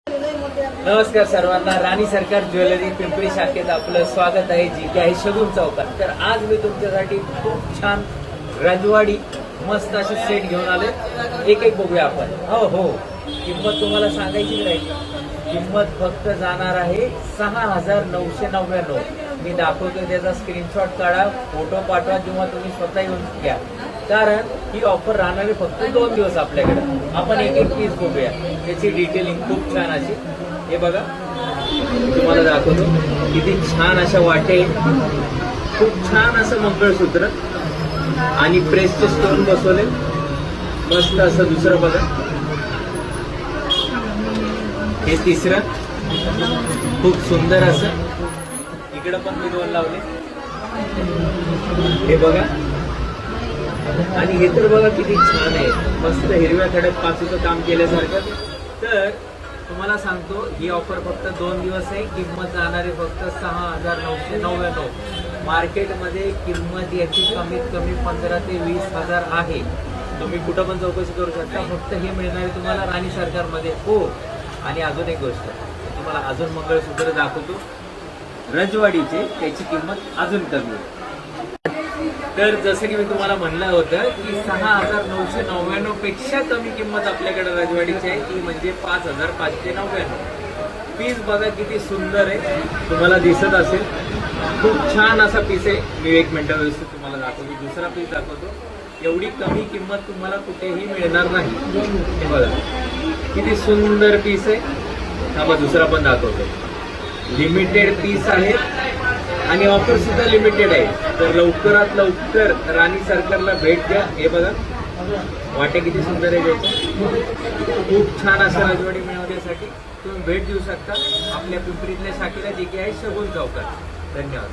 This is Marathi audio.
नमस्कार सर्वांना, राणी सरकार ज्वेलरी पिंपरी शाखेत आपलं स्वागत आहे, जी की आहे शगुन चौकात. तर आज मी तुमच्यासाठी खूप छान रजवाडी मस्त असे सेट घेऊन आले. एक एक बघूया आपण. हो, किंमत तुम्हाला सांगायची राहील. किंमत फक्त जाणार आहे 6,999. मी दाखवतो, त्याचा स्क्रीनशॉट काढा, फोटो पाठवा किंवा तुम्ही स्वतः येऊन घ्या. कारण ही ऑफर राहणार आहे फक्त 2 दिवस आपल्याकडे. आपण एक एक पीस बघूया, त्याची डिटेलिंग खूप छान अशी. हे बघा, तुम्हाला दाखवतो किती छान अशा वाटे, खूप छान असं मंगळसूत्र आणि प्रेसचे स्टोन बसवले मस्त असं. दुसरं बघा, हे तिसरं खूप सुंदर असं. इकडं पण मी 2 लावले. हे बघा, आणि हे तर बघा किती छान आहे, मस्त हिरव्या खड्यात पाचूचं काम केल्यासारखं. तर तुम्हाला सांगतो, ही ऑफर फक्त 2 दिवस आहे. किंमत जाणार आहे फक्त 6,999. मार्केटमध्ये किंमत याची कमीत कमी 15 ते 20,000 आहे. तुम्ही कुठं पण चौकशी करू शकता. फक्त हे मिळणार आहे तुम्हाला राणी सरकारमध्ये. हो, आणि अजून एक गोष्ट तुम्हाला, अजून मंगळसूत्र दाखवतो रजवाडीचे, त्याची किंमत अजून कमी आहे. तर जसं की मी तुम्हाला म्हणलं होतं की 6,999 पेक्षा कमी किंमत आपल्याकडे रजवाडीची आहे, ती म्हणजे 5,599. पीस बघा किती सुंदर आहे, तुम्हाला दिसत असेल. खूप छान असा पीस आहे. मी 1 मिनिट व्यवस्थित तुम्हाला दाखवतो. दुसरा पीस दाखवतो. एवढी कमी किंमत तुम्हाला कुठेही मिळणार नाही. हे बघा किती सुंदर पीस आहे. थांबा, दुसरा पण दाखवतो. लिमिटेड पीस आहे आणि ऑफर सुद्धा लिमिटेड आहे. तर लवकरात लवकर राणी सरकारला भेट द्या. हे बघा, वाटे किती सुंदर आहे त्याचे. खूप छान असं रजवाडी मिळवण्यासाठी तुम्ही भेट देऊ शकता आपल्या पिंपरीतल्या शाखेला, जे की आहे शगुन चौकात. धन्यवाद.